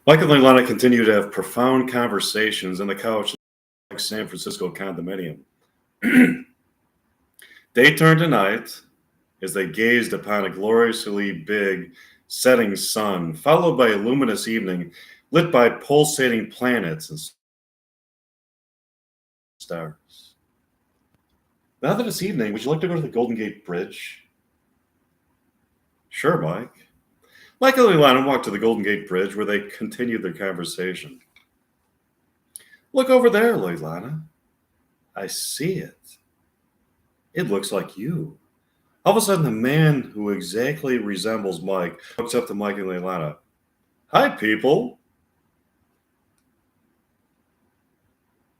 Mike and Leilani continue to have profound conversations on the couch like San Francisco condominium. Day turned to night as they gazed upon a gloriously big setting sun, followed by a luminous evening lit by pulsating planets and stars. Now that it's evening, would you like to go to the Golden Gate Bridge? Sure, Mike. Mike and Leilani walked to the Golden Gate Bridge where they continued their conversation. Look over there, Leilani. I see it. It looks like you. All of a sudden, a man who exactly resembles Mike looks up to Mike and Leilani. Hi, people.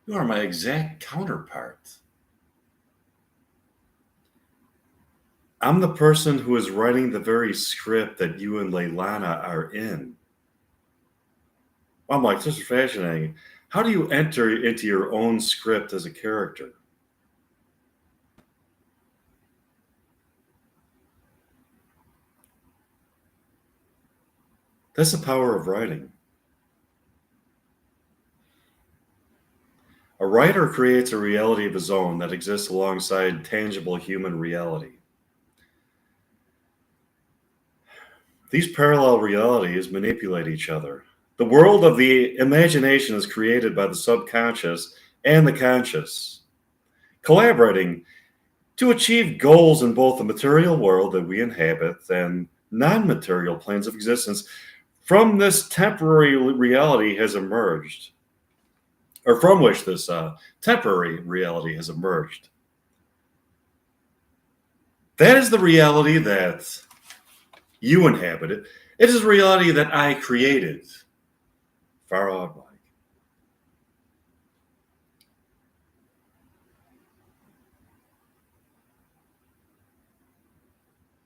You are my exact counterpart. I'm the person who is writing the very script that you and Leilani are in. Wow, Mike, this is fascinating. How do you enter into your own script as a character? That's the power of writing. A writer creates a reality of his own that exists alongside tangible human reality. These parallel realities manipulate each other. The world of the imagination is created by the subconscious and the conscious, collaborating to achieve goals in both the material world that we inhabit and non-material planes of existence. From this temporary reality has emerged, or from which this temporary reality has emerged. That is the reality that you inhabited. It is a reality that I created. Far out, Mike.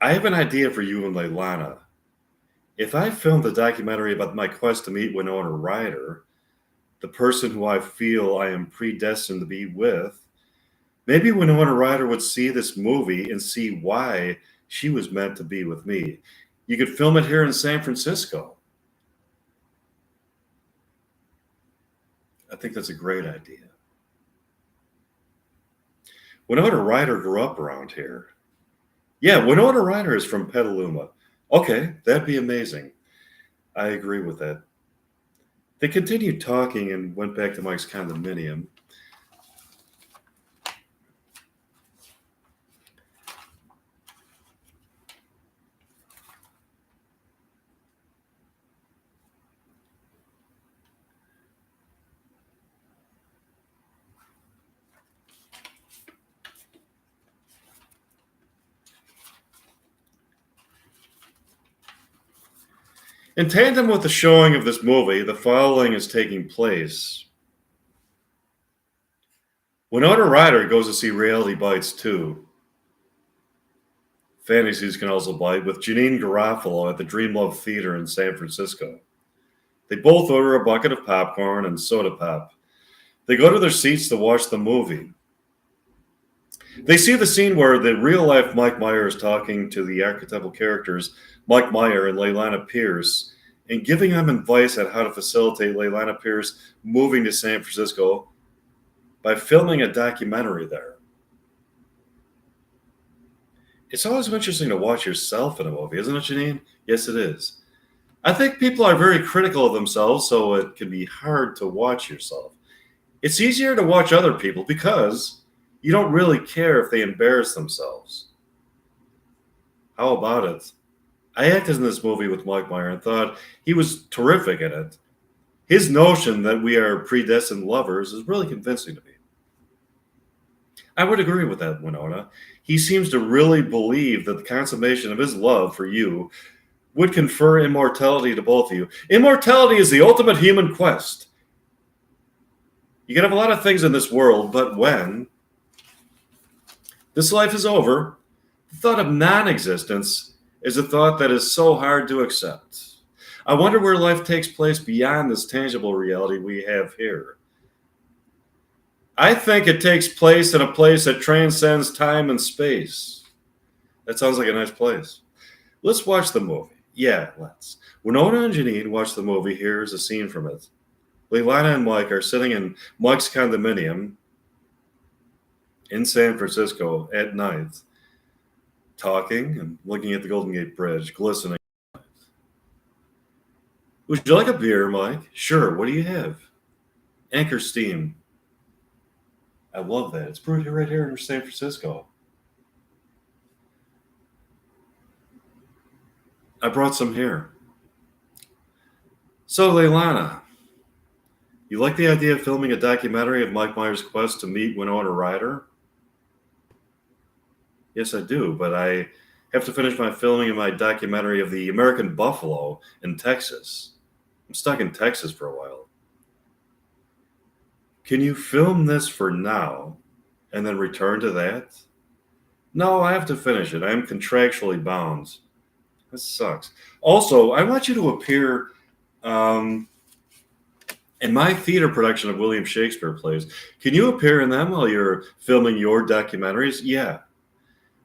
I have an idea for you and Leilani. If I filmed a documentary about my quest to meet Winona Ryder, the person who I feel I am predestined to be with, maybe Winona Ryder would see this movie and see why she was meant to be with me. You could film it here in San Francisco. I think that's a great idea. Winona Ryder grew up around here. Yeah, Winona Ryder is from Petaluma. Okay, that'd be amazing. I agree with that. They continued talking and went back to Mike's condominium. In tandem with the showing of this movie, the following is taking place. Winona Ryder goes to see Reality Bites too. Fantasies Can Also Bite with Janine Garofalo at the Dream Love Theater in San Francisco. They both order a bucket of popcorn and soda pop. They go to their seats to watch the movie. They see the scene where the real-life Mike Meyer is talking to the archetypal characters Mike Meyer and Leilani Pierce and giving them advice on how to facilitate Leilani Pierce moving to San Francisco by filming a documentary there. It's always interesting to watch yourself in a movie, isn't it, Janine? Yes, it is. I think people are very critical of themselves, so it can be hard to watch yourself. It's easier to watch other people because you don't really care if they embarrass themselves. How about it? I acted in this movie with Mike Meyer and thought he was terrific in it. His notion that we are predestined lovers is really convincing to me. I would agree with that, Winona. He seems to really believe that the consummation of his love for you would confer immortality to both of you. Immortality is the ultimate human quest. You can have a lot of things in this world, but when this life is over, the thought of non-existence is a thought that is so hard to accept. I wonder where life takes place beyond this tangible reality we have here. I think it takes place in a place that transcends time and space. That sounds like a nice place. Let's watch the movie. Yeah, let's. Winona and Janine watch the movie. Here's a scene from it. Leilana and Mike are sitting in Mike's condominium in San Francisco at night, talking and looking at the Golden Gate Bridge, glistening. Would you like a beer, Mike? Sure. What do you have? Anchor Steam. I love that. It's brewed here right here in San Francisco. I brought some here. So, Leilana, you like the idea of filming a documentary of Mike Meyer's quest to meet Winona Ryder? Yes, I do, but I have to finish my filming of my documentary of the American buffalo in Texas. I'm stuck in Texas for a while. Can you film this for now and then return to that? No, I have to finish it. I am contractually bound. This sucks. Also, I want you to appear um, in my theater production of William Shakespeare plays. Can you appear in them while you're filming your documentaries? Yeah.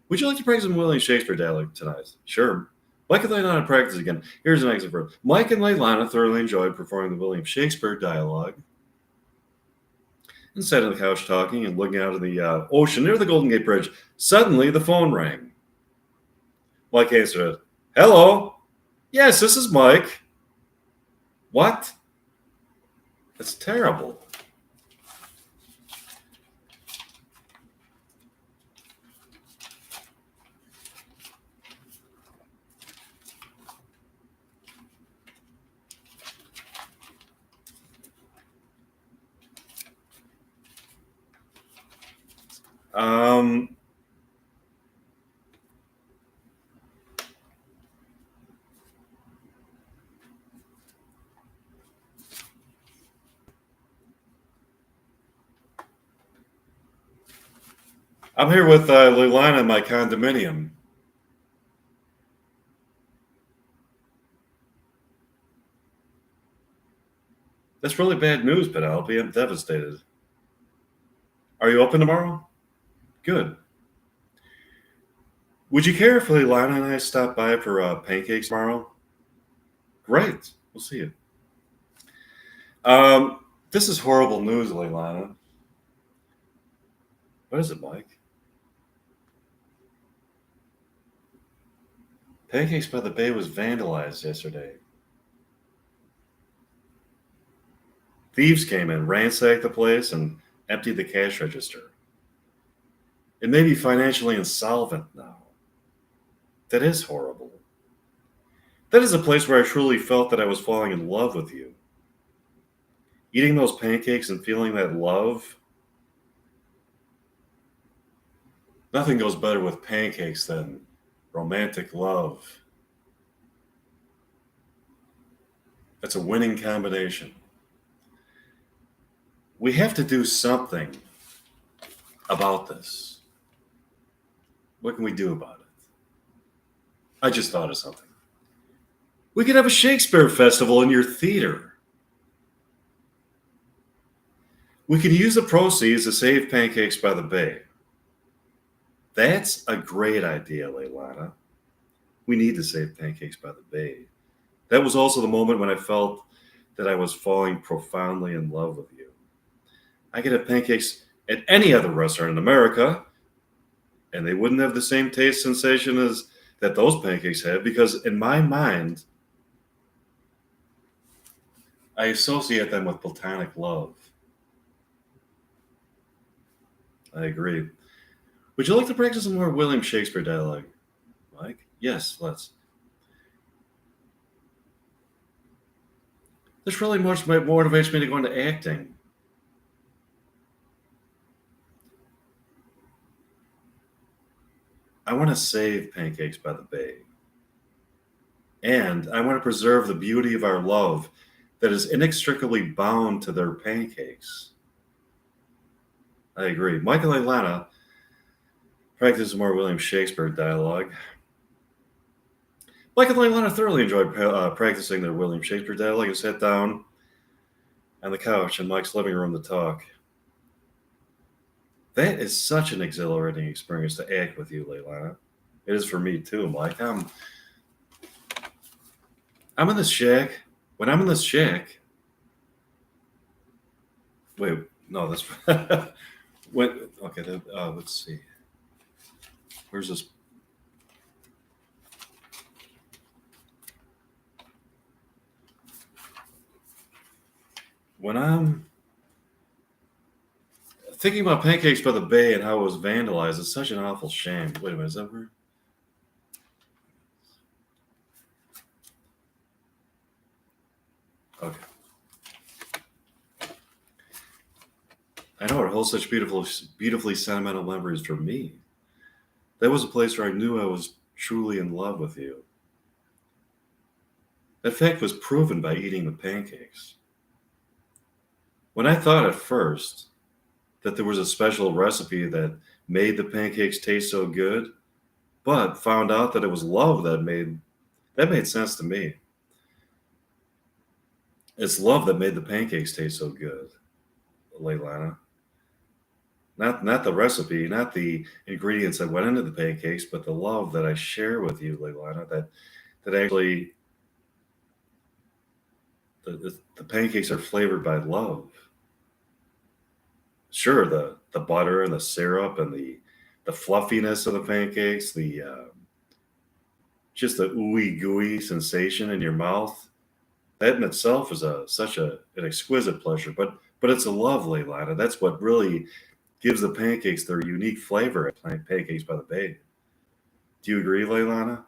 Would you like to practice some William Shakespeare dialogue tonight? Sure. Mike and Leilana practice again. Here's an example. Mike and Leilana thoroughly enjoyed performing the William Shakespeare dialogue and sat on the couch talking and looking out at the ocean near the Golden Gate Bridge. Suddenly, the phone rang. Mike answered it. Hello? Yes, this is Mike. What? That's terrible. Um, I'm here with Leilana in my condominium. That's really bad news, Penelope. I'm devastated. Are you open tomorrow? Good. Would you care if Leilana and I stop by for pancakes tomorrow? Great. We'll see you. This is horrible news, Leilana. What is it, Mike? Pancakes by the Bay was vandalized yesterday. Thieves came in, ransacked the place, and emptied the cash register. It may be financially insolvent now. That is horrible. That is a place where I truly felt that I was falling in love with you. Eating those pancakes and feeling that love. Nothing goes better with pancakes than romantic love. That's a winning combination. We have to do something about this. What can we do about it? I just thought of something. We could have a Shakespeare festival in your theater. We could use the proceeds to save Pancakes by the Bay. That's a great idea, Leilana. We need to save Pancakes by the Bay. That was also the moment when I felt that I was falling profoundly in love with you. I could have pancakes at any other restaurant in America, and they wouldn't have the same taste sensation as that those pancakes have, because in my mind, I associate them with platonic love. I agree. Would you like to practice some more William Shakespeare dialogue, Mike? Yes, let's. This really much motivates me to go into acting. I want to save Pancakes by the Bay. And I want to preserve the beauty of our love that is inextricably bound to their pancakes. I agree. Mike and Leilana practice some more William Shakespeare dialogue. Mike and Leilana thoroughly enjoyed practicing their William Shakespeare dialogue and sat down on the couch in Mike's living room to talk. That is such an exhilarating experience to act with you, Leilana. It is for me too, Mike. I'm in this shack. When I'm in this shack, wait, no, that's when. Okay, let's see. Where's this? When I'm thinking about Pancakes by the Bay and how it was vandalized, it's such an awful shame. Wait a minute, is that where? Okay. I know it holds such beautifully sentimental memories for me. That was a place where I knew I was truly in love with you. That fact was proven by eating the pancakes. When I thought at first that there was a special recipe that made the pancakes taste so good, but found out that it was love that made sense to me. It's love that made the pancakes taste so good, Leilana. Not the recipe, not the ingredients that went into the pancakes, but the love that I share with you, Leilana. That actually the pancakes are flavored by love. Sure, the butter and the syrup and the fluffiness of the pancakes, the just the ooey gooey sensation in your mouth. That in itself is an exquisite pleasure. But it's a love, Leilana. That's what really gives the pancakes their unique flavor at Pancakes by the Bay. Do you agree, Leilana?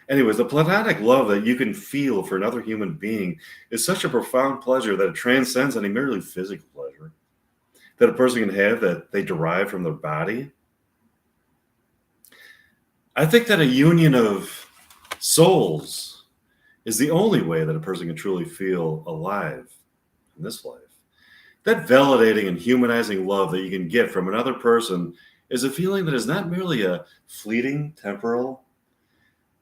Anyways, the platonic love that you can feel for another human being is such a profound pleasure that it transcends any merely physical pleasure that a person can have that they derive from their body. I think that a union of souls is the only way that a person can truly feel alive in this life. That validating and humanizing love that you can get from another person is a feeling that is not merely a fleeting, temporal,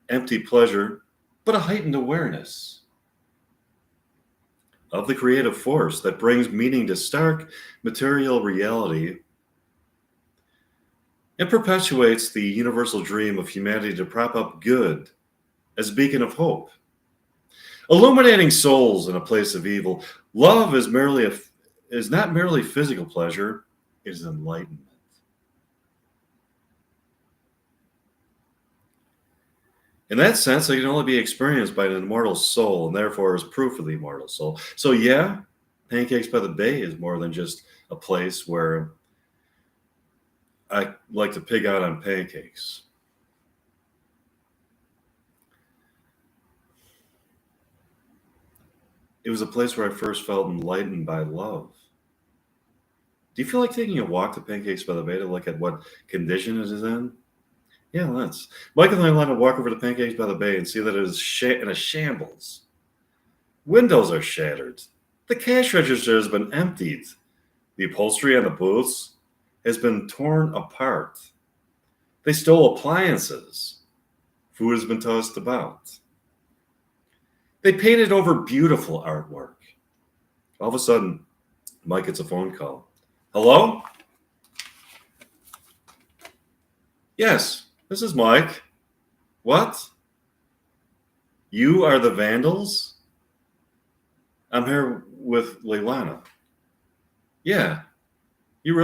empty pleasure, but a heightened awareness of the creative force that brings meaning to stark material reality and perpetuates the universal dream of humanity to prop up good as a beacon of hope. Illuminating souls in a place of evil, love is not merely physical pleasure, it is enlightenment. In that sense, it can only be experienced by an immortal soul, and therefore is proof of the immortal soul. So, yeah, Pancakes by the Bay is more than just a place where I like to pig out on pancakes. It was a place where I first felt enlightened by love. Do you feel like taking a walk to Pancakes by the Bay to look at what condition it is in? Yeah, let's. Mike and I want to walk over to Pancakes by the Bay and see that it is in a shambles. Windows are shattered. The cash register has been emptied. The upholstery on the booths has been torn apart. They stole appliances. Food has been tossed about. They painted over beautiful artwork. All of a sudden, Mike gets a phone call. Hello? Yes, this is Mike. What? You are the vandals? I'm here with Leilana. Yeah, you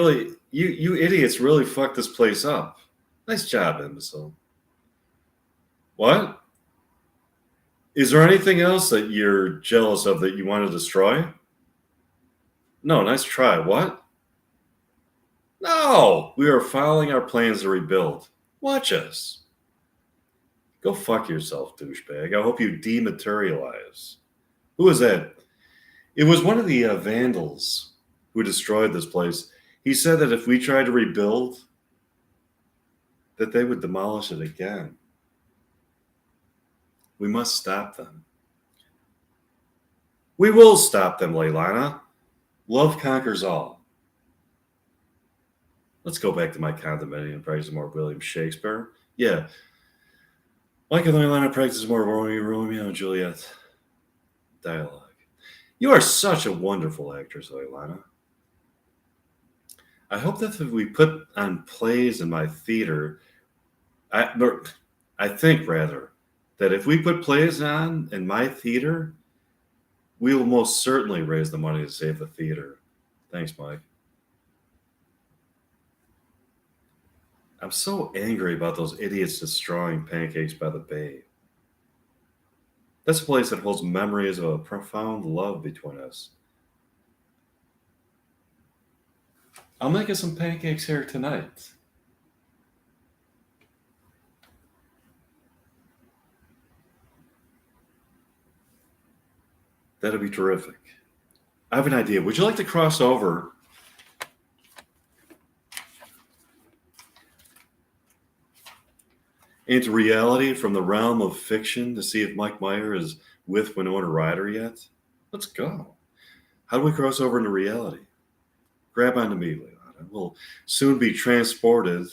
idiots really fucked this place up. Nice job, imbecile. What? Is there anything else that you're jealous of that you want to destroy? No, nice try. What? No, we are following our plans to rebuild. Watch us. Go fuck yourself, douchebag. I hope you dematerialize. Who is that? It was one of the vandals who destroyed this place. He said that if we tried to rebuild, that they would demolish it again. We must stop them. We will stop them, Leilana. Love conquers all. Let's go back to my condominium and practice more William Shakespeare. Yeah, Mike and Leilana practice more Romeo and Juliet dialogue. You are such a wonderful actress, Leilana. I hope that if we put on plays in my theater, I think rather, that if we put plays on in my theater, we will most certainly raise the money to save the theater. Thanks, Mike. I'm so angry about those idiots destroying Pancakes by the Bay. That's a place that holds memories of a profound love between us. I'll make us some pancakes here tonight. That'd be terrific. I have an idea. Would you like to cross over into reality from the realm of fiction to see if Mike Meyer is with Winona Ryder yet? Let's go. How do we cross over into reality? Grab onto me, Leilani. We'll soon be transported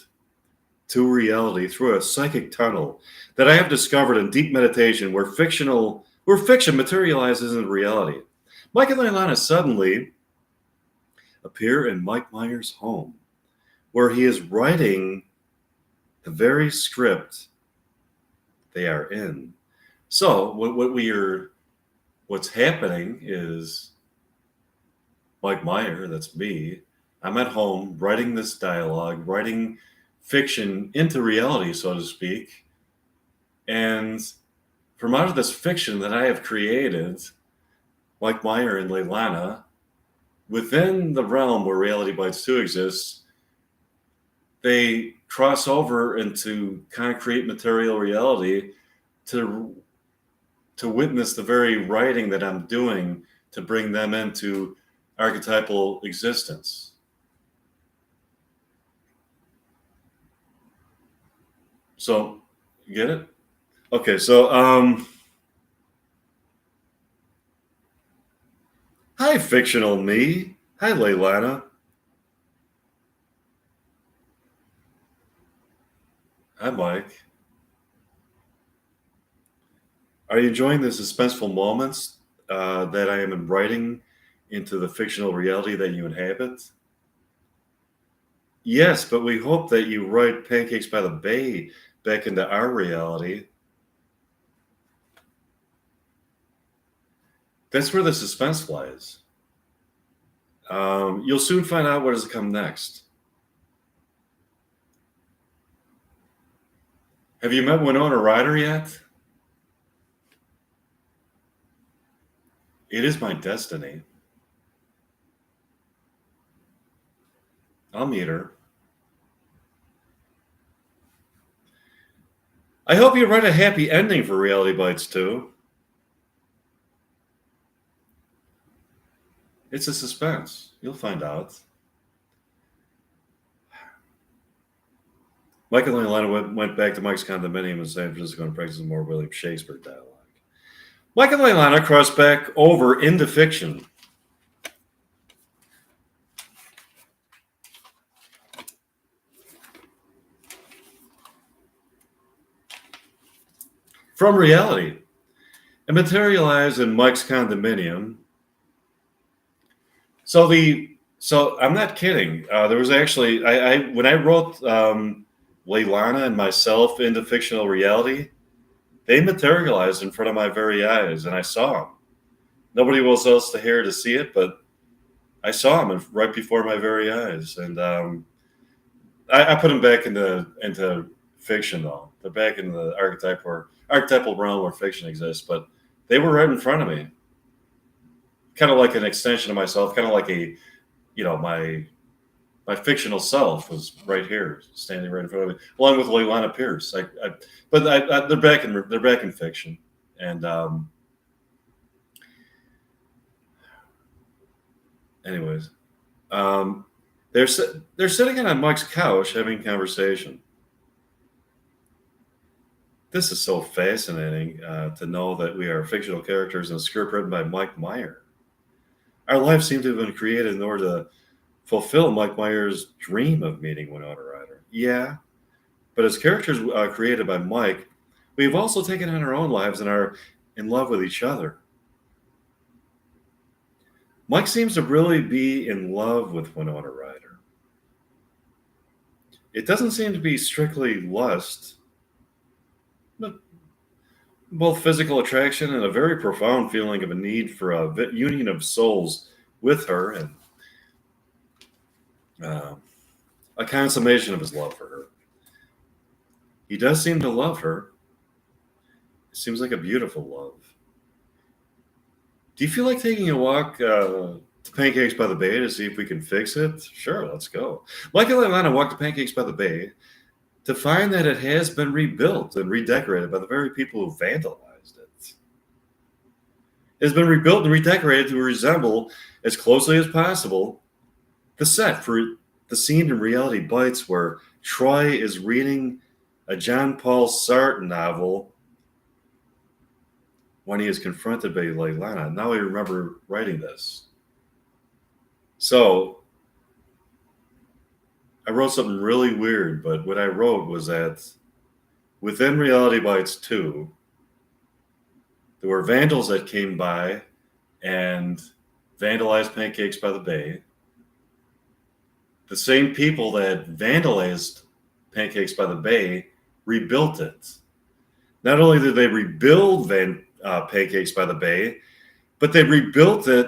to reality through a psychic tunnel that I have discovered in deep meditation where fiction materializes in reality. Mike and Leilani suddenly appear in Mike Meyer's home, where he is writing the very script they are in. So what's happening is Mike Meyer, that's me, I'm at home writing this dialogue, writing fiction into reality, so to speak. And from out of this fiction that I have created, Mike Meyer and Leilani, within the realm where Reality Bites 2 exists, they cross over into concrete material reality to witness the very writing that I'm doing to bring them into archetypal existence. So, you get it? Okay, so hi, fictional me. Hi, Leilani. Hi, Mike. Are you enjoying the suspenseful moments that I am writing into the fictional reality that you inhabit? Yes, but we hope that you write Pancakes by the Bay back into our reality. That's where the suspense lies. You'll soon find out what is to come next. Have you met Winona Ryder yet? It is my destiny. I'll meet her. I hope you write a happy ending for Reality Bites 2. It's a suspense. You'll find out. Mike and Leilani went back to Mike's condominium in San Francisco and practiced more William Shakespeare dialogue. Mike and Leilani crossed back over into fiction. From reality and materialized in Mike's condominium. So I'm not kidding. There was actually when I wrote Leilani and myself into fictional reality, they materialized in front of my very eyes, and I saw them. Nobody was else to hear to see it, but I saw them right before my very eyes, and I put them back into fiction, though. They're back in the archetypal realm where fiction exists, but they were right in front of me, kind of like an extension of myself, kind of like my fictional self was right here, standing right in front of me, along with Leilani Pierce. They're back in fiction, and anyways, they're sitting on Mike's couch having a conversation. This is so fascinating to know that we are fictional characters in a script written by Mike Meyer. Our lives seem to have been created in order to fulfill Mike Meyer's dream of meeting Winona Ryder. Yeah, but as characters created by Mike, we've also taken on our own lives and are in love with each other. Mike seems to really be in love with Winona Ryder. It doesn't seem to be strictly lust, but both physical attraction and a very profound feeling of a need for a union of souls with her, and uh, a consummation of his love for her. He does seem to love her. It seems like a beautiful love. Do you feel like taking a walk to Pancakes by the Bay to see if we can fix it? Sure, let's go. Michael and Lana walked to Pancakes by the Bay to find that it has been rebuilt and redecorated by the very people who vandalized it. It has been rebuilt and redecorated to resemble, as closely as possible, the set for the scene in Reality Bites where Troy is reading a John Paul Sartre novel when he is confronted by Leilana. Now I remember writing this. So I wrote something really weird, but what I wrote was that within Reality Bites 2, there were vandals that came by and vandalized Pancakes by the Bay. The same people that vandalized Pancakes by the Bay rebuilt it. Not only did they rebuild Pancakes by the Bay, but they rebuilt it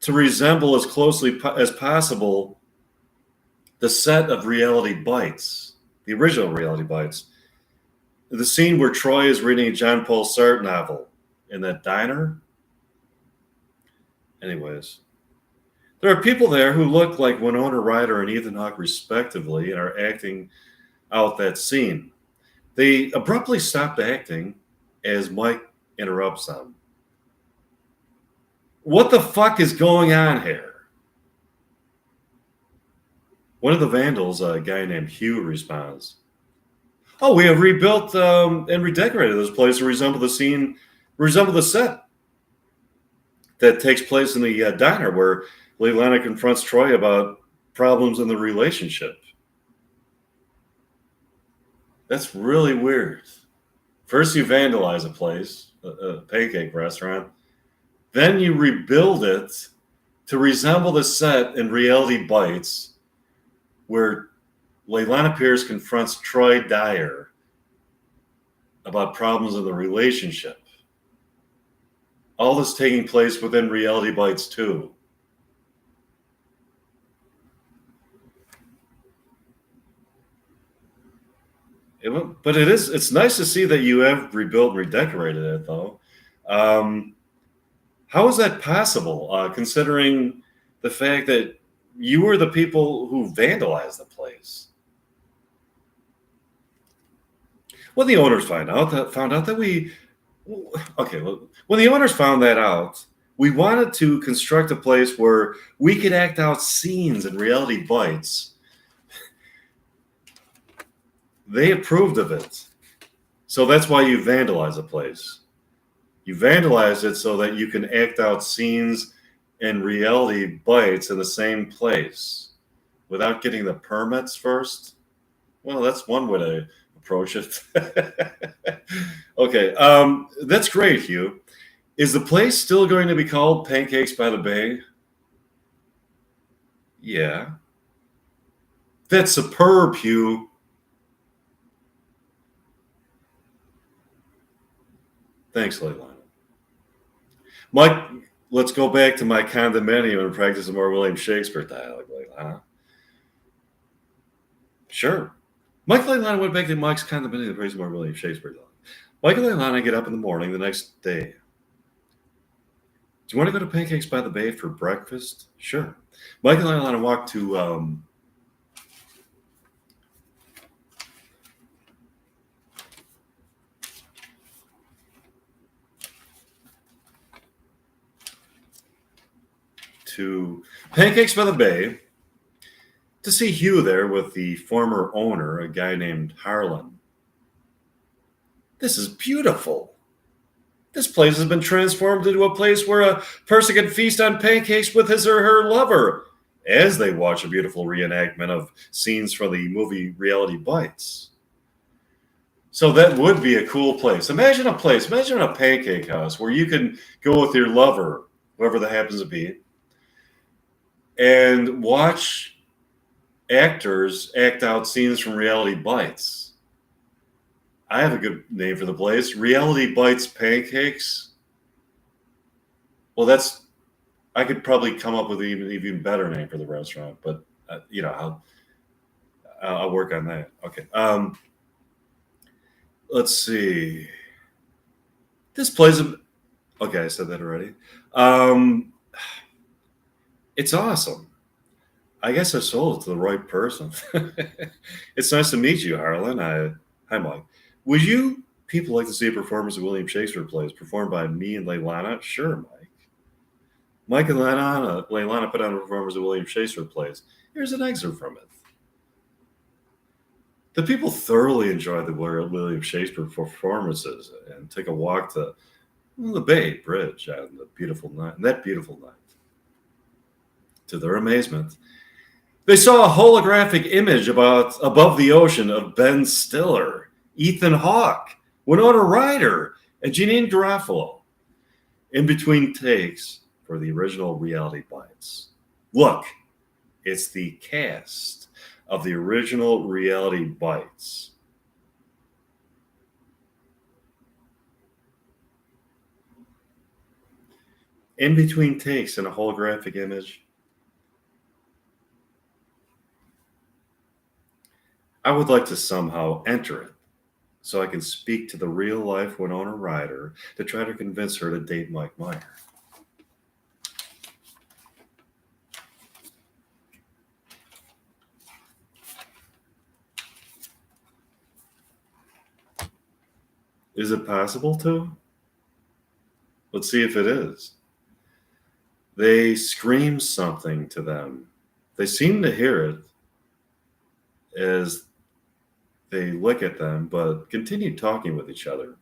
to resemble as closely as possible the set of Reality Bites, the original Reality Bites. The scene where Troy is reading a John Paul Sartre novel in that diner. Anyways, there are people there who look like Winona Ryder and Ethan Hawke respectively and are acting out that scene. They abruptly stopped acting as Mike interrupts them. What the fuck is going on here? One of the vandals, a guy named Hugh, responds, "Oh, we have rebuilt and redecorated this place to resemble the set that takes place in the diner where Leilana confronts Troy about problems in the relationship." That's really weird. First, you vandalize a place, a pancake restaurant. Then you rebuild it to resemble the set in Reality Bites where Leilana Pierce confronts Troy Dyer about problems in the relationship. All this taking place within Reality Bites 2. But it's nice to see that you have rebuilt and redecorated it, though. How is that possible, considering the fact that you were the people who vandalized the place? When the owners found out that we, okay, when the owners found that out, we wanted to construct a place where we could act out scenes in Reality Bites. They approved of it. So that's why you vandalize a place. You vandalize it so that you can act out scenes in Reality Bites in the same place without getting the permits first. Well, that's one way to approach it. Okay, that's great, Hugh. Is the place still going to be called Pancakes by the Bay? Yeah. That's superb, Hugh. Thanks, Leilani. Mike, let's go back to my condominium and practice some more William Shakespeare dialogue, Leilani. Sure. Mike and Leilani went back to Mike's condominium to practice more William Shakespeare dialogue. Mike and Leilani get up in the morning the next day. Do you want to go to Pancakes by the Bay for breakfast? Sure. Mike and Leilani walk to Pancakes by the Bay to see Hugh there with the former owner, a guy named Harlan. This is beautiful. This place has been transformed into a place where a person can feast on pancakes with his or her lover as they watch a beautiful reenactment of scenes from the movie Reality Bites. So that would be a cool place. Imagine a pancake house where you can go with your lover, whoever that happens to be, and watch actors act out scenes from Reality Bites. I have a good name for the place. Reality Bites Pancakes. Well, that's I could probably come up with an even better name for the restaurant, but I'll work on that. Okay. Let's see. This place. Okay, I said that already. Um, it's awesome. I guess I sold it to the right person. It's nice to meet you, Harlan. Hi, Mike. Would you people like to see a performance of William Shakespeare plays performed by me and Leilana? Sure, Mike. Mike and Leilana put on a performance of William Shakespeare plays. Here's an excerpt from it. The people thoroughly enjoyed the William Shakespeare performances and took a walk to the Bay Bridge on that beautiful night. To their amazement, they saw a holographic image above the ocean of Ben Stiller, Ethan Hawke, Winona Ryder, and Janine Garofalo. In between takes for the original Reality Bites. Look, it's the cast of the original Reality Bites. In between takes in a holographic image. I would like to somehow enter it so I can speak to the real life Winona Ryder to try to convince her to date Mike Meyer. Is it possible to? Let's see if it is. They scream something to them. They seem to hear it as they look at them, but continue talking with each other.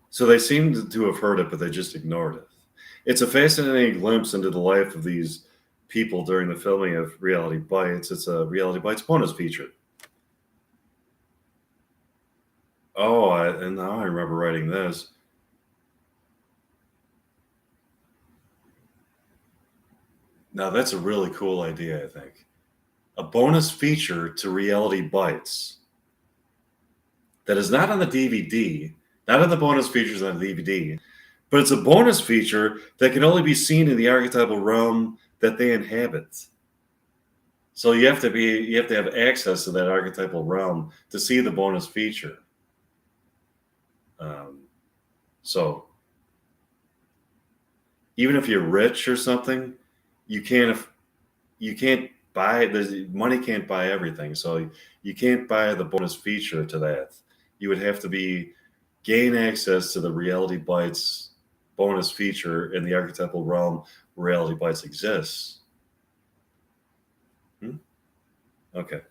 So they seem to have heard it, but they just ignored it. It's a fascinating glimpse into the life of these people during the filming of Reality Bites. It's a Reality Bites bonus feature. Oh, and now I remember writing this. Now that's a really cool idea, I think. A bonus feature to Reality Bites that is not on the DVD, not on the bonus features on the DVD, but it's a bonus feature that can only be seen in the archetypal realm that they inhabit. So you have to have access to that archetypal realm to see the bonus feature. Um, so even if you're rich or something, you can't buy the money can't buy everything. So you can't buy the bonus feature to that. You would have to gain access to the Reality Bites bonus feature in the archetypal realm where Reality Bites exists. Okay.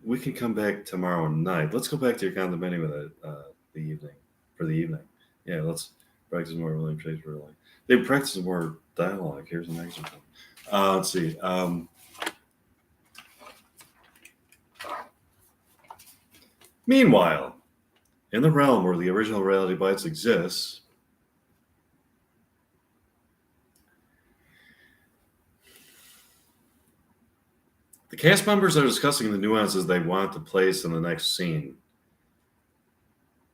We can come back tomorrow night. Let's go back to your condominium the evening for the evening. Yeah, let's practice more William Shakespeare. They practice more dialogue. Here's an example. Let's see. Meanwhile, in the realm where the original Reality Bites exists, the cast members are discussing the nuances they want to place in the next scene.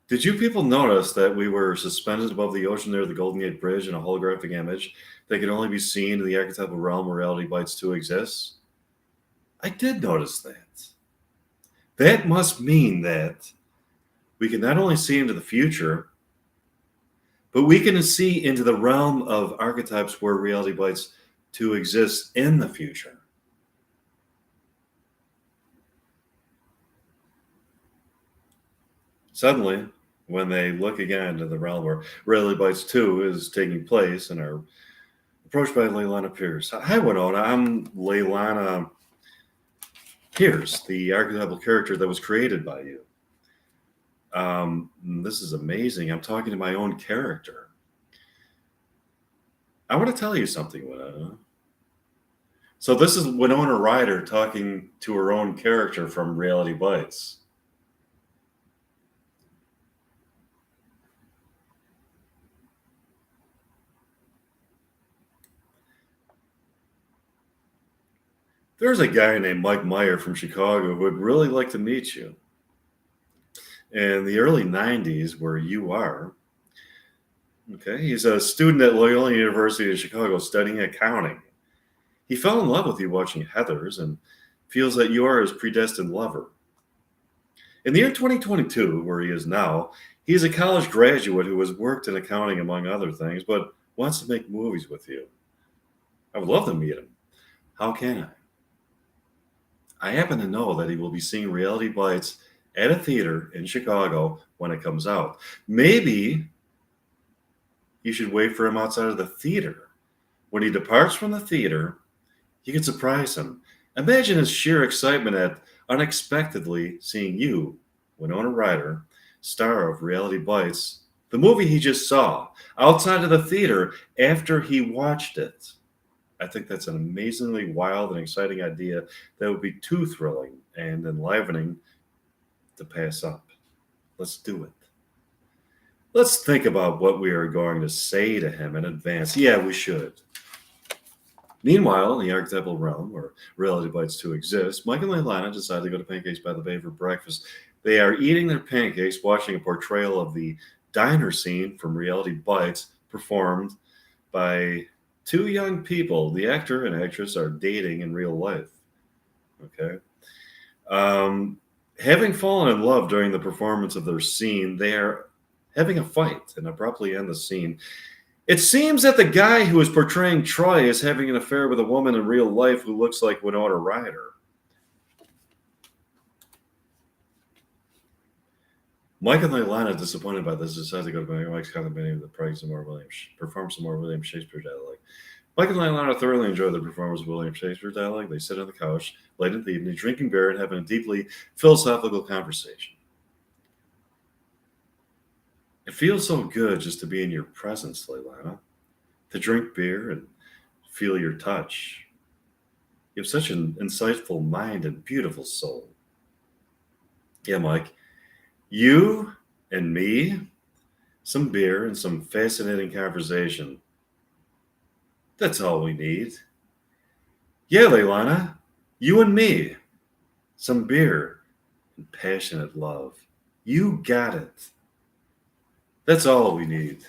Did you people notice that we were suspended above the ocean near the Golden Gate Bridge in a holographic image that can only be seen in the archetypal realm where Reality Bites 2 exists? I did notice that. That must mean that we can not only see into the future, but we can see into the realm of archetypes where Reality Bites 2 exists in the future. Suddenly, when they look again into the realm where Reality Bites 2 is taking place and are approached by Leilana Pierce. Hi, Winona. I'm Leilana Pierce, the archetypal character that was created by you. This is amazing. I'm talking to my own character. I want to tell you something, Winona. So this is Winona Ryder talking to her own character from Reality Bites. There's a guy named Mike Meyer from Chicago who would really like to meet you. In the early 90s, where you are, okay, he's a student at Loyola University of Chicago studying accounting. He fell in love with you watching Heathers and feels that you are his predestined lover. In the year 2022, where he is now, he is a college graduate who has worked in accounting, among other things, but wants to make movies with you. I would love to meet him. How can I? I happen to know that he will be seeing Reality Bites at a theater in Chicago when it comes out. Maybe you should wait for him outside of the theater. When he departs from the theater, you can surprise him. Imagine his sheer excitement at unexpectedly seeing you, Winona Ryder, star of Reality Bites, the movie he just saw, outside of the theater after he watched it. I think that's an amazingly wild and exciting idea that would be too thrilling and enlivening to pass up. Let's do it. Let's think about what we are going to say to him in advance. Yeah, we should. Meanwhile, in the archetypal realm where Reality Bites 2 exists, Mike and Leilana decide to go to Pancakes by the Bay for breakfast. They are eating their pancakes, watching a portrayal of the diner scene from Reality Bites performed by two young people. The actor and actress are dating in real life. Okay. Having fallen in love during the performance of their scene, they are having a fight and abruptly end the scene. It seems that the guy who is portraying Troy is having an affair with a woman in real life who looks like Winona Ryder. Mike and Leilana, disappointed by this, decide to go to Mike's condominium to perform some more William Shakespeare dialogue. Mike and Leilana thoroughly enjoy the performance of William Shakespeare dialogue. They sit on the couch late in the evening, drinking beer and having a deeply philosophical conversation. It feels so good just to be in your presence, Leilana, to drink beer and feel your touch. You have such an insightful mind and beautiful soul. Yeah, Mike, you and me, some beer and some fascinating conversation. That's all we need. Yeah, Leilana, you and me, some beer and passionate love. You got it. That's all we need.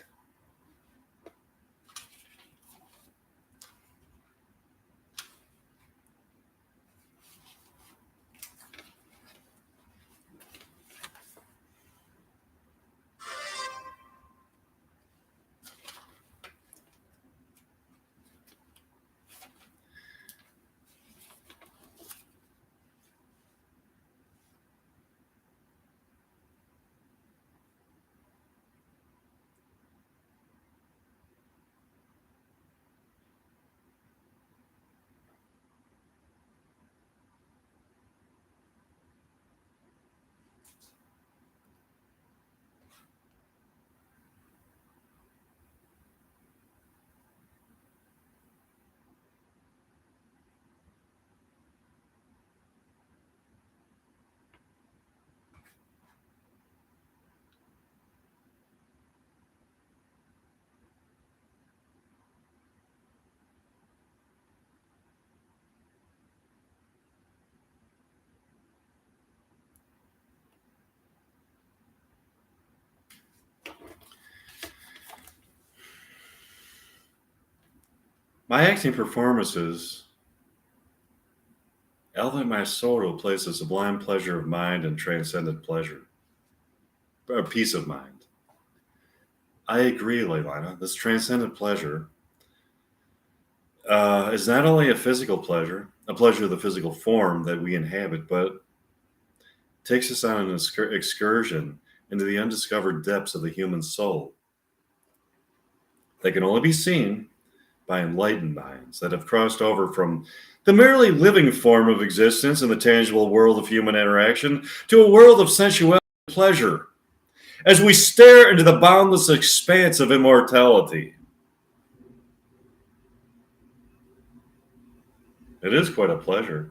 My acting performances elevate my soul to a place of sublime pleasure of mind and transcendent pleasure, a peace of mind. I agree, Leilana. This transcendent pleasure is not only a physical pleasure, a pleasure of the physical form that we inhabit, but takes us on an excursion into the undiscovered depths of the human soul that can only be seen by enlightened minds that have crossed over from the merely living form of existence in the tangible world of human interaction to a world of sensuality and pleasure as we stare into the boundless expanse of immortality. It is quite a pleasure.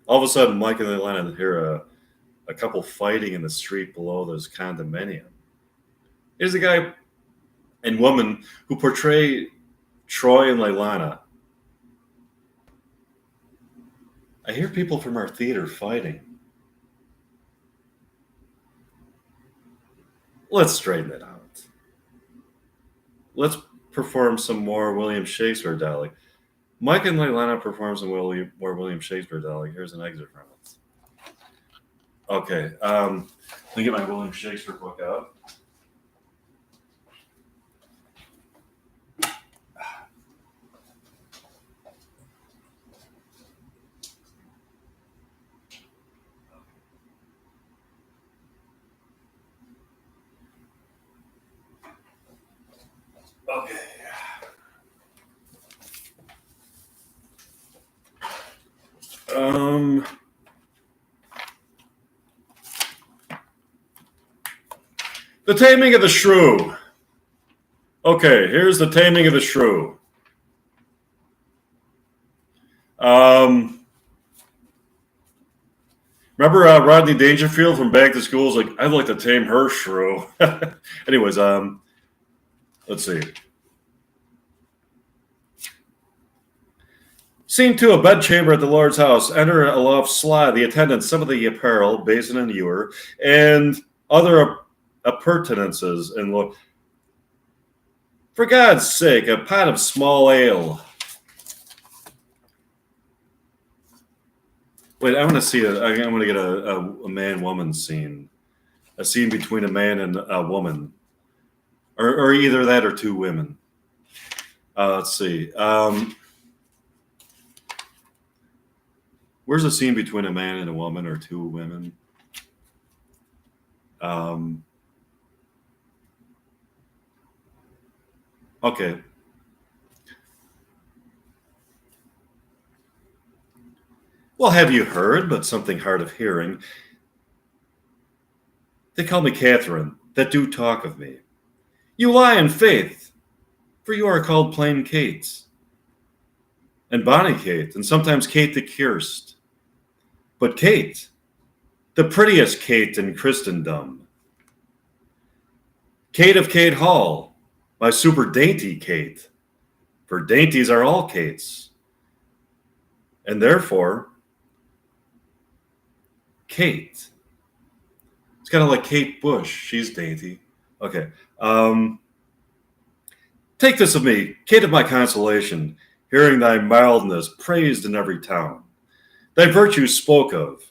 All of a sudden, Mike and Atlanta hear a couple fighting in the street below this condominium. Here's a guy and woman who portray Troy and Leilana. I hear people from our theater fighting. Let's straighten it out. Let's perform some more William Shakespeare dialogue. Mike and Leilana perform some more William Shakespeare dialogue. Here's an excerpt from it. Okay, let me get my William Shakespeare book out. Okay. The Taming of the Shrew. Okay, here's the Taming of the Shrew. Remember Rodney Dangerfield from Back to School? Like, I'd like to tame her shrew. Anyways, let's see. Scene 2, a bedchamber at the Lord's house. Enter aloft sly, the attendants, some of the apparel, basin and ewer, and other appurtenances. And look, for God's sake, a pot of small ale. Wait, I want to see I'm going to get a man-woman scene. A scene between a man and a woman. Or either that or two women. Let's see. Where's a scene between a man and a woman or two women? Okay. Well, have you heard, but something hard of hearing? They call me Catherine, that do talk of me. You lie in faith, for you are called plain Kate, and bonny Kate, and sometimes Kate the Curst. But Kate, the prettiest Kate in Christendom. Kate of Kate Hall, my super dainty Kate, for dainties are all Kates, and therefore, Kate. It's kind of like Kate Bush. She's dainty. Okay. Take this of me, Kate of my consolation, hearing thy mildness praised in every town. Thy virtue spoke of,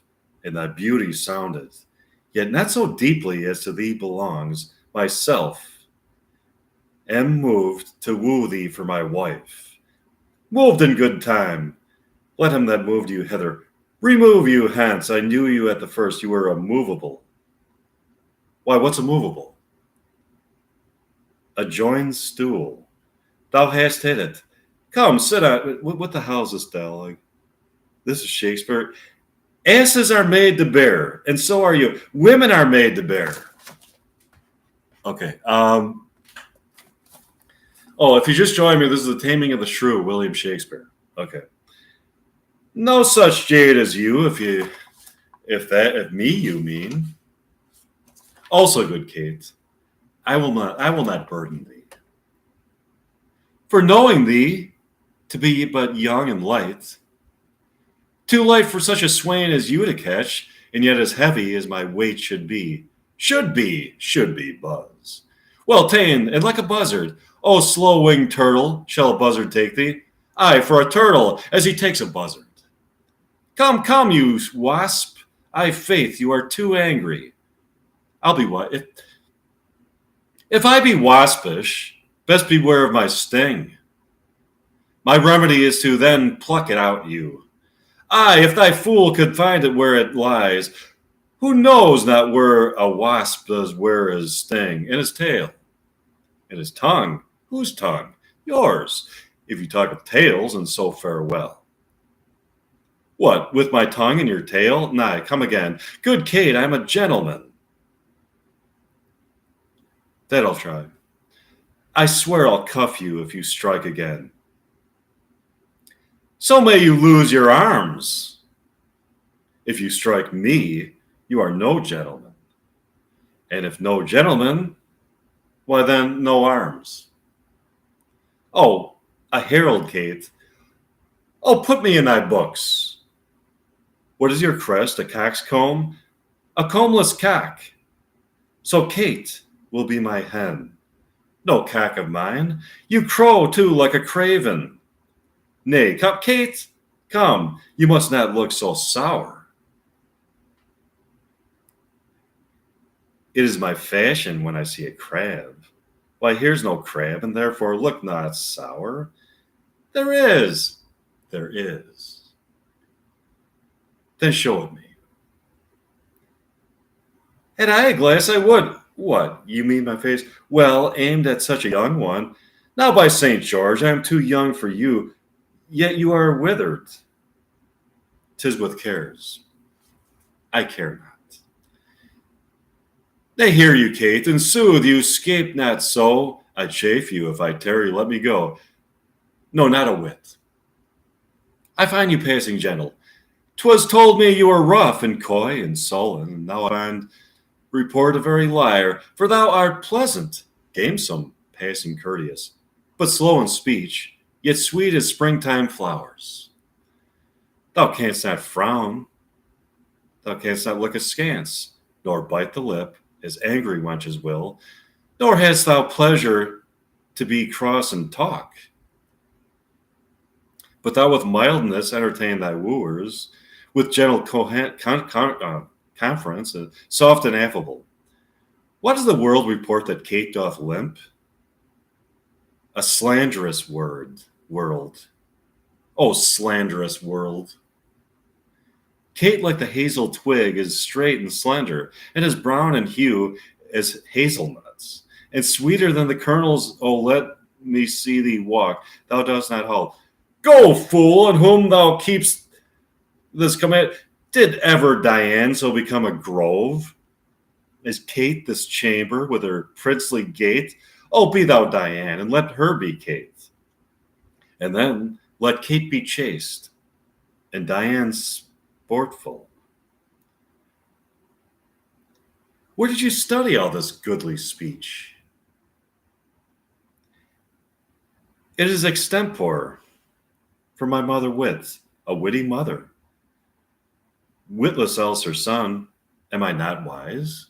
and thy beauty sounded, yet not so deeply as to thee belongs. Myself am moved to woo thee for my wife. Moved in good time. Let him that moved you hither remove you hence. I knew you at the first. You were immovable. Why, what's immovable? A joined stool. Thou hast hit it. Come, sit on. What the hell is this dialogue? This is Shakespeare. Asses are made to bear, and so are you. Women are made to bear. Okay. If you just joined me, this is The Taming of the Shrew, William Shakespeare. Okay. No such jade as you, if me you mean. Also, good Kate, I will not burden thee. For knowing thee to be but young and light, too light for such a swain as you to catch, and yet as heavy as my weight should be, Buzz. Well ta'en, and like a buzzard, oh slow-winged turtle, shall a buzzard take thee? Aye, for a turtle, as he takes a buzzard. Come, you wasp, I faith, you are too angry. I'll be what? If I be waspish, best beware of my sting. My remedy is to then pluck it out you. Aye, if thy fool could find it where it lies, who knows not where a wasp does wear his sting? In his tail. In his tongue. Whose tongue? Yours, if you talk of tails, and so farewell. What, with my tongue in your tail? Nay, come again. Good Kate, I'm a gentleman. That I'll try. I swear I'll cuff you if you strike again. So may you lose your arms. If you strike me, you are no gentleman. And if no gentleman, why then no arms. Oh, a herald, Kate. Oh, put me in thy books. What is your crest, a coxcomb? A combless cock. So Kate will be my hen. No cock of mine. You crow too like a craven. Nay, come, Kate, come, you must not look so sour. It is my fashion when I see a crab. Why, here's no crab, and therefore look not sour. There is, there is. Then show it me. Had I a glass, I would. What, you mean my face? Well, aimed at such a young one. Now, by St. George, I am too young for you, yet you are withered. 'Tis with cares. I care not. They hear you, Kate, and soothe you, scape not so. I'd chafe you if I tarry, let me go. No, not a whit. I find you passing gentle. 'Twas told me you were rough and coy and sullen, and now I find report a very liar, for thou art pleasant, gamesome, passing courteous, but slow in speech, yet sweet as springtime flowers. Thou canst not frown, thou canst not look askance, nor bite the lip, as angry wenches will, nor hast thou pleasure to be cross and talk. But thou with mildness entertain thy wooers, with gentle conference, soft and affable. What does the world report that Kate doth limp? A slanderous world. Oh, slanderous world. Kate, like the hazel twig, is straight and slender, and as brown in hue as hazelnuts, and sweeter than the kernels. Oh, let me see thee walk. Thou dost not halt. Go, fool, in whom thou keepst this command. Did ever Diane so become a grove? Is Kate this chamber with her princely gait? Oh, be thou Diane, and let her be Kate. And then let Kate be chaste, and Diane sportful. Where did you study all this goodly speech? It is extempore, from my mother Wit, a witty mother. Witless else her son, am I not wise?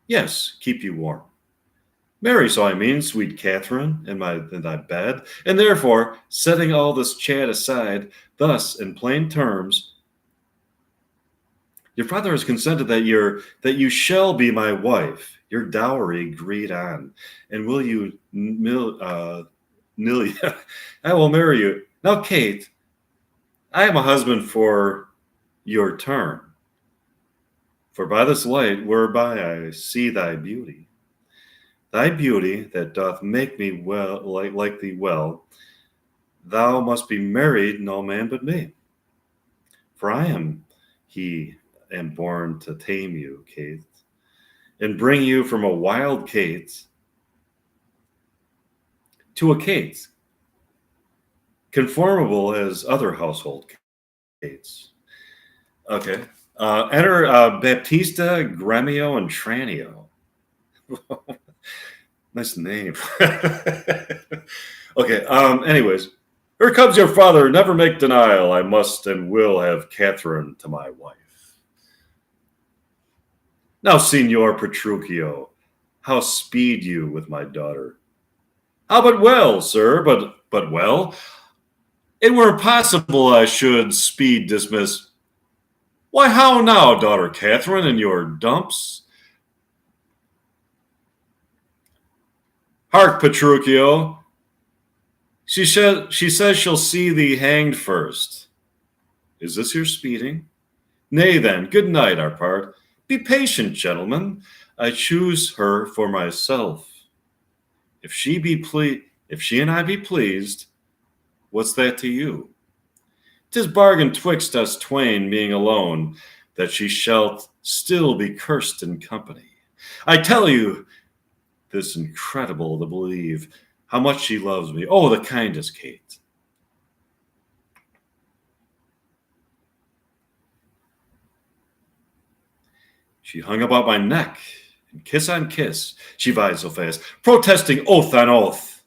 Yes, keep you warm. Marry, so I mean, sweet Catherine, in thy bed, and therefore, setting all this chat aside, thus, in plain terms, your father has consented that you shall be my wife, your dowry agreed on, and will you I will marry you. Now, Kate, I am a husband for your term, for by this light whereby I see thy beauty that doth make me well like thee well, thou must be married no man but me. For I am born to tame you, Kate, and bring you from a wild Kate to a Kate, conformable as other household Kates. Okay. Enter Baptista, Gremio, and Tranio. Nice name. Okay. Anyways, here comes your father. Never make denial. I must and will have Catherine to my wife. Now, Signor Petruchio, how speed you with my daughter? How but well, sir, but well? It were impossible I should speed dismiss. Why, how now, daughter Catherine, and your dumps? Hark, Petruchio. She says she'll see thee hanged first. Is this your speeding? Nay, then, good night, our part. Be patient, gentlemen. I choose her for myself. If she and I be pleased, what's that to you? 'Tis bargain twixt us twain, being alone, that she shalt still be cursed in company. I tell you, this incredible to believe, how much she loves me. Oh, the kindest Kate. She hung about my neck, and kiss on kiss, she vied so fast, protesting oath on oath.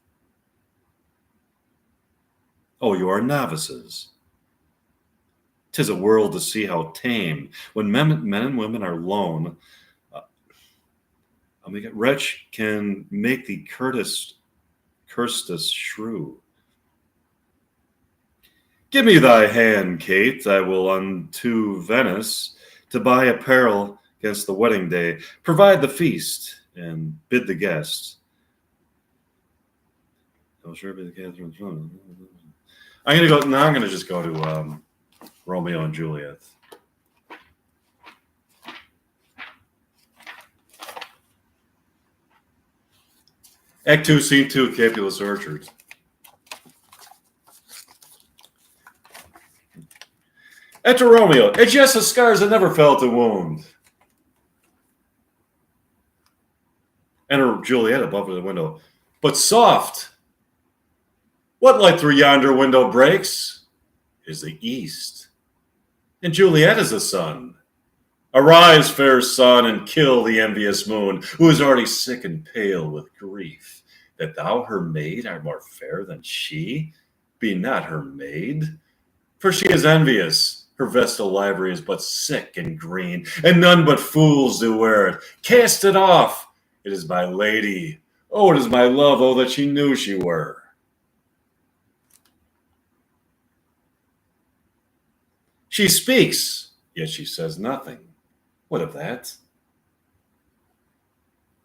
Oh, you are novices. 'Tis a world to see how tame, when men and women are lone, uh, we get wretch can make the cursedest shrew. Give me thy hand, Kate, I will unto Venice to buy apparel against the wedding day, provide the feast, and bid the guests. I'm gonna go now. I'm gonna just go to Romeo and Juliet. Act 2, Scene 2, Capulet's Orchard. Enter Romeo. It's just the scars that never felt a wound. Enter Juliet above the window. But soft. What light through yonder window breaks is the east. And Juliet is the sun. Arise, fair sun, and kill the envious moon, who is already sick and pale with grief, that thou, her maid, art more fair than she. Be not her maid, for she is envious. Her vestal livery is but sick and green, and none but fools do wear it. Cast it off. It is my lady. Oh, it is my love. Oh, that she knew she were. She speaks, yet she says nothing. What of that?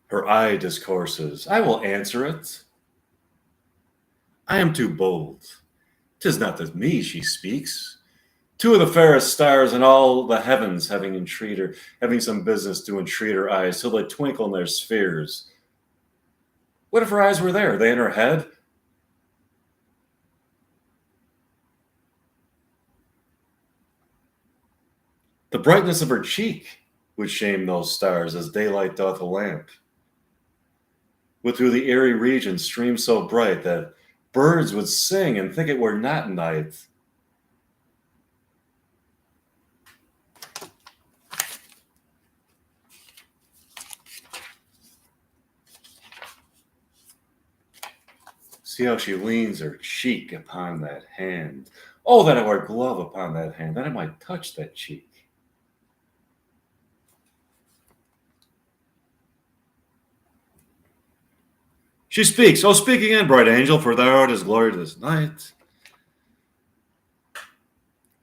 Her eye discourses. I will answer it. I am too bold. 'Tis not to me she speaks. Two of the fairest stars in all the heavens having some business to entreat her eyes till they twinkle in their spheres. What if her eyes were there? Are they in her head? The brightness of her cheek would shame those stars as daylight doth a lamp. Would through the airy region stream so bright that birds would sing and think it were not night. See how she leans her cheek upon that hand. Oh, that I were a glove upon that hand, that I might touch that cheek. She speaks. Oh, speak again, bright angel, for thou art as glorious this night.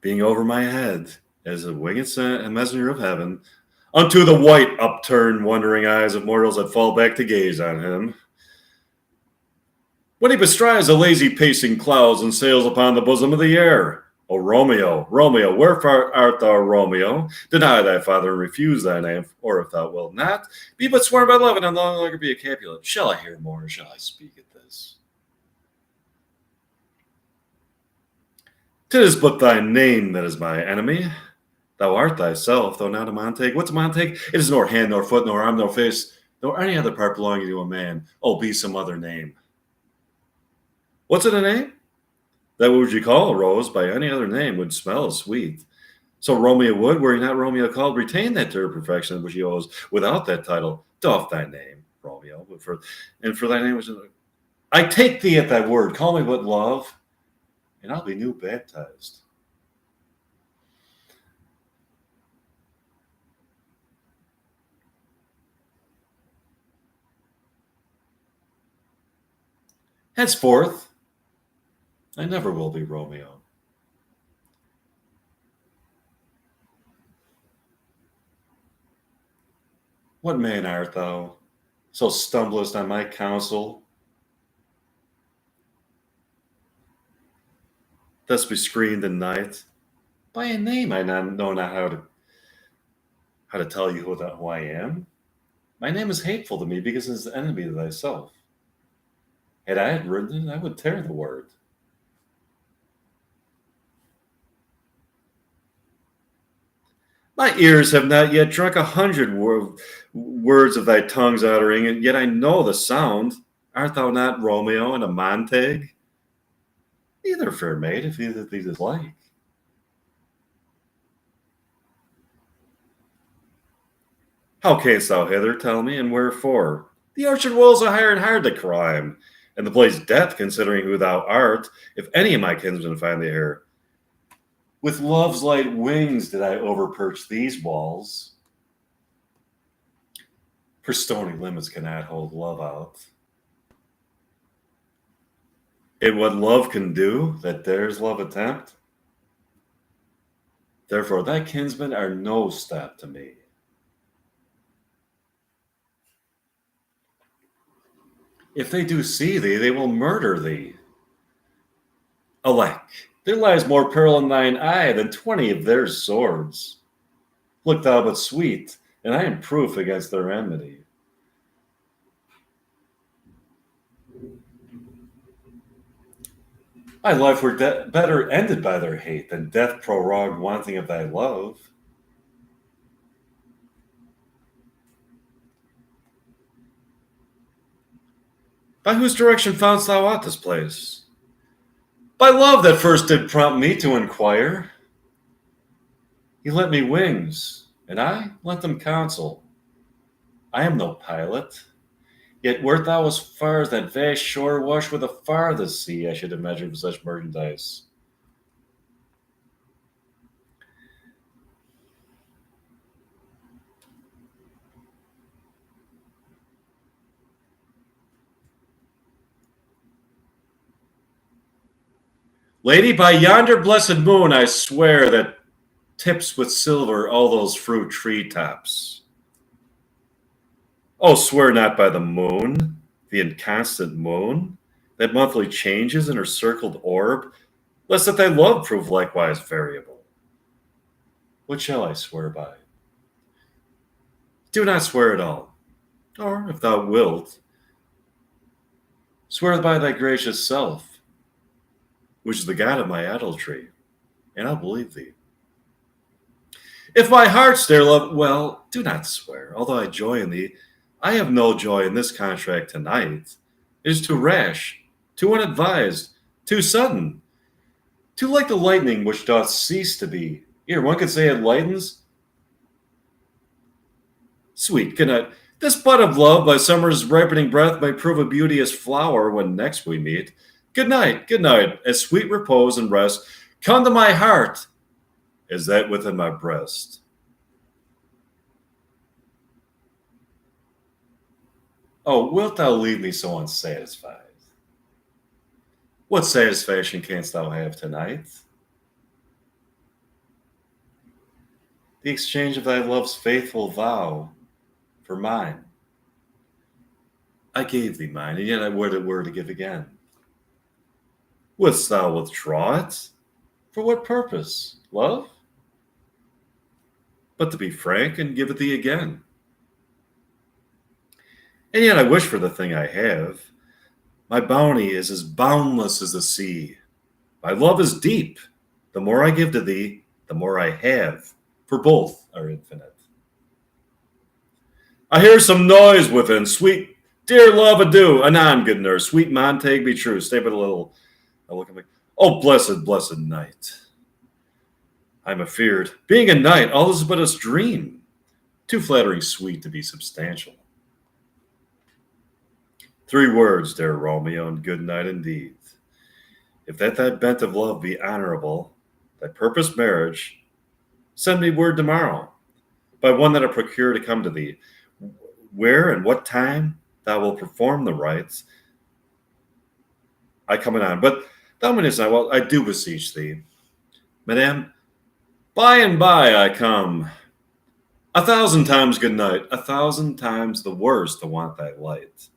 Being over my head, as a winged messenger of heaven, unto the white, upturned, wondering eyes of mortals that fall back to gaze on him. When he bestrides the lazy pacing clouds and sails upon the bosom of the air. O Romeo, Romeo, wherefore art thou, Romeo? Deny thy father and refuse thy name, or if thou wilt not, be but sworn by love and no longer be a Capulet. Shall I hear more, or shall I speak at this? 'Tis but thy name that is my enemy. Thou art thyself, though not a Montague. What's a Montague? It is nor hand, nor foot, nor arm, nor face, nor any other part belonging to a man. Oh, be some other name. What's it a name? That what would you call a rose by any other name would smell as sweet. So Romeo would, were he not Romeo called, retain that dear perfection which he owes without that title. Doff thy name, Romeo, for thy name was. I take thee at thy word. Call me but love, and I'll be new baptized. Henceforth, I never will be Romeo. What man art thou, so stumblest on my counsel? Thus bescreened in night. By a name I know not how to tell you who I am. My name is hateful to me because it is the enemy to thyself. Had I had written it, I would tear the word. My ears have not yet drunk 100 words of thy tongue's uttering, and yet I know the sound. Art thou not Romeo and a Montague? Neither, fair maid, if either thee dislike. How camest thou hither, tell me, and wherefore? The orchard walls are higher and hard to climb, and the place death, considering who thou art, if any of my kinsmen find thee here. With love's light wings did I overperch these walls. For stony limits cannot hold love out. In what love can do, that dares love attempt. Therefore thy kinsmen are no step to me. If they do see thee, they will murder thee. Alack, there lies more peril in thine eye than 20 of their swords. Look thou but sweet, and I am proof against their enmity. My life were better ended by their hate than death prorogued wanting of thy love. By whose direction foundst thou out this place? By love that first did prompt me to inquire. He lent me wings, and I lent them counsel. I am no pilot, yet wert thou as far as that vast shore wash with the farthest sea, I should have measured with such merchandise. Lady, by yonder blessed moon, I swear that tips with silver all those fruit tree tops. Oh, swear not by the moon, the inconstant moon, that monthly changes in her circled orb, lest that thy love prove likewise variable. What shall I swear by? Do not swear at all, or, if thou wilt, swear by thy gracious self, which is the God of my adultery, and I'll believe thee. If my heart's there, love, well, do not swear, although I joy in thee. I have no joy in this contract tonight. It is too rash, too unadvised, too sudden, too like the lightning which doth cease to be. Here, one could say it lightens. Sweet, good night. This bud of love by summer's ripening breath may prove a beauteous flower when next we meet. Good night, as sweet repose and rest come to my heart as that within my breast. Oh, wilt thou leave me so unsatisfied? What satisfaction canst thou have tonight? The exchange of thy love's faithful vow for mine. I gave thee mine, and yet I would it were to give again. Wouldst thou withdraw it? For what purpose? Love? But to be frank and give it thee again. And yet I wish for the thing I have. My bounty is as boundless as the sea. My love is deep. The more I give to thee, the more I have, for both are infinite. I hear some noise within. Sweet, dear love, adieu. Anon, good nurse. Sweet Montague, be true. Stay but a little. I look at me. Oh, blessed, blessed night. I'm afeard. Being a knight, all is but a dream. Too flattering sweet to be substantial. 3 words, dear Romeo, and good night indeed. If that thy bent of love be honorable, thy purposed marriage, send me word tomorrow, by one that I procure to come to thee. Where and what time thou wilt perform the rites, I come anon. But thou mayest not, well, I do beseech thee. Madame, by and by I come. 1,000 times good night, 1,000 times the worse to want thy light.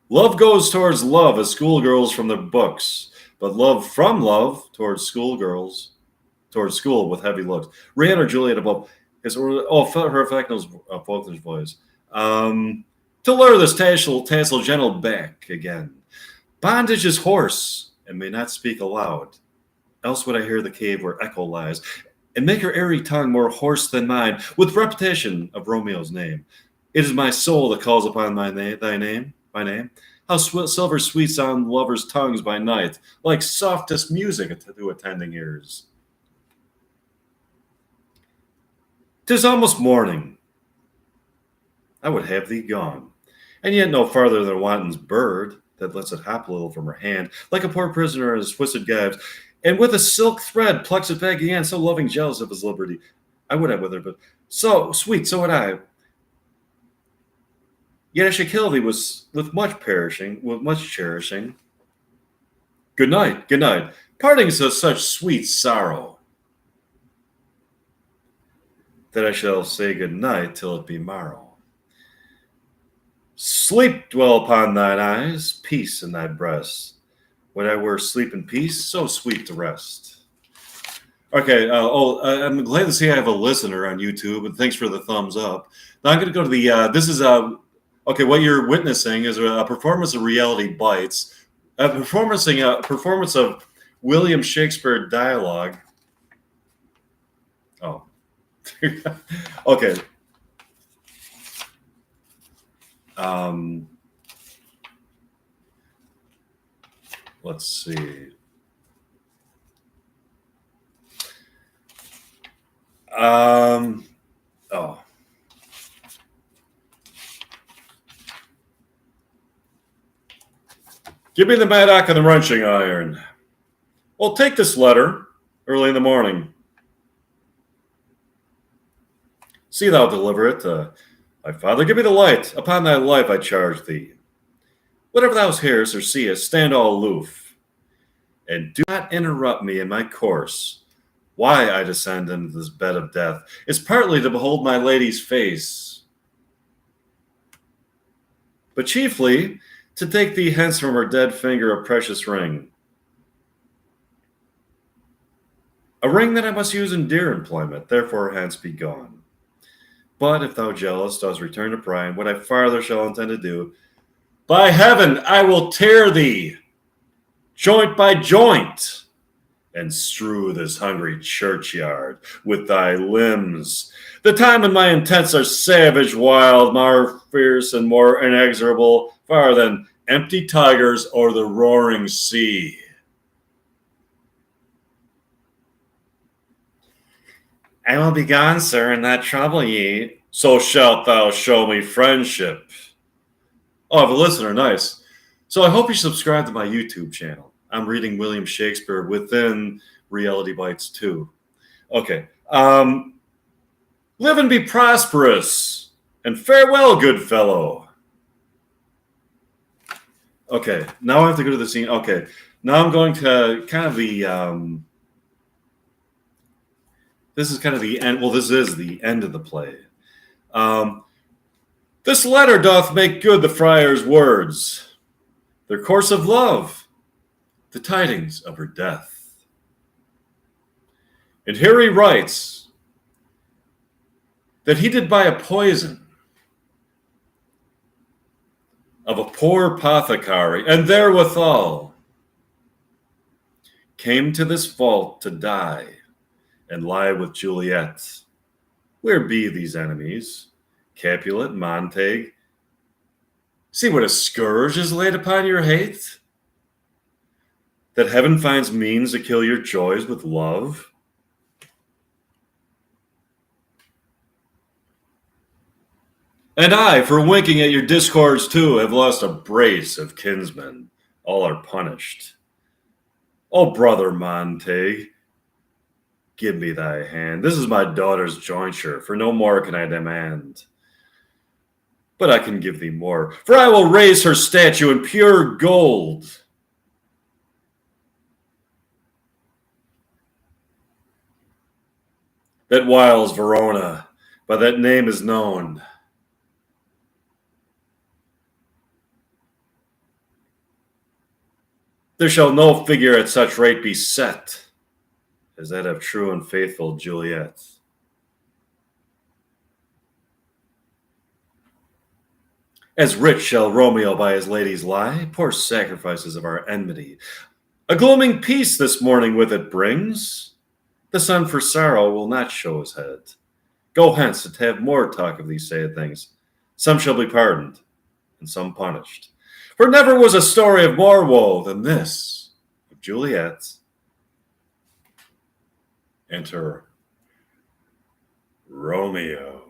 Love goes towards love as schoolgirls from their books, but love from love towards schoolgirls, towards school with heavy looks. Ran or Juliet above his, her Faulkner's voice. To lure this tassel gentle back again. Bondage is hoarse and may not speak aloud. Else would I hear the cave where echo lies, and make her airy tongue more hoarse than mine, with repetition of Romeo's name. It is my soul that calls upon thy name. How silver sweet sound lovers' tongues by night, like softest music to attending ears. 'Tis almost morning. I would have thee gone, and yet no farther than a wanton's bird that lets it hop a little from her hand, like a poor prisoner in his twisted gyves, and with a silk thread plucks it back again, so loving, jealous of his liberty. I would have with her, but so sweet, so would I. Yet I should kill thee with much cherishing. Good night, good night. Partings of such sweet sorrow, that I shall say good night till it be morrow. Sleep dwell upon thine eyes, peace in thy breast. When I were sleep in peace, so sweet to rest. Okay, I'm glad to see I have a listener on YouTube, and thanks for the thumbs up. Now I'm going to go to the, this is, okay, what you're witnessing is a performance of Reality Bites, a performance of William Shakespeare dialogue. Oh, okay. Let's see. Oh. Give me the mattock and the wrenching iron. Well, take this letter early in the morning. See thou deliver it to thy father. Give me the light. Upon thy life I charge thee. Whatever thou hearest or seest, stand all aloof, and do not interrupt me in my course. Why I descend into this bed of death is partly to behold my lady's face, but chiefly to take thee hence from her dead finger a precious ring. A ring that I must use in dear employment, therefore hence be gone. But if thou jealous dost return to Priam, what I farther shall intend to do, by heaven I will tear thee joint by joint, and strew this hungry churchyard with thy limbs. The time and my intents are savage, wild, more fierce and more inexorable, far than empty tigers or the roaring sea. I will be gone, sir, and not trouble ye. So shalt thou show me friendship. Oh, I have a listener, nice. So I hope you subscribe to my YouTube channel. I'm reading William Shakespeare within Reality Bites 2. Okay. Live and be prosperous, and farewell, good fellow. Okay, now I have to go to the scene. Okay, now I'm going to kind of the, this is kind of the end. Well, this is the end of the play. This letter doth make good the friar's words, their course of love, the tidings of her death. And here he writes that he did buy a poison of a poor apothecary, and therewithal came to this vault to die and lie with Juliet. Where be these enemies? Capulet, Montague. See what a scourge is laid upon your hate? That heaven finds means to kill your joys with love? And I, for winking at your discords too, have lost a brace of kinsmen. All are punished. Oh, brother Montague, give me thy hand. This is my daughter's jointure, for no more can I demand. But I can give thee more, for I will raise her statue in pure gold. That whiles Verona, by that name is known. There shall no figure at such rate be set as that of true and faithful Juliet. As rich shall Romeo by his ladies lie, poor sacrifices of our enmity. A gloaming peace this morning with it brings. The sun for sorrow will not show his head. Go hence to have more talk of these sad things. Some shall be pardoned, and some punished. For never was a story of more woe than this of Juliet and her Romeo.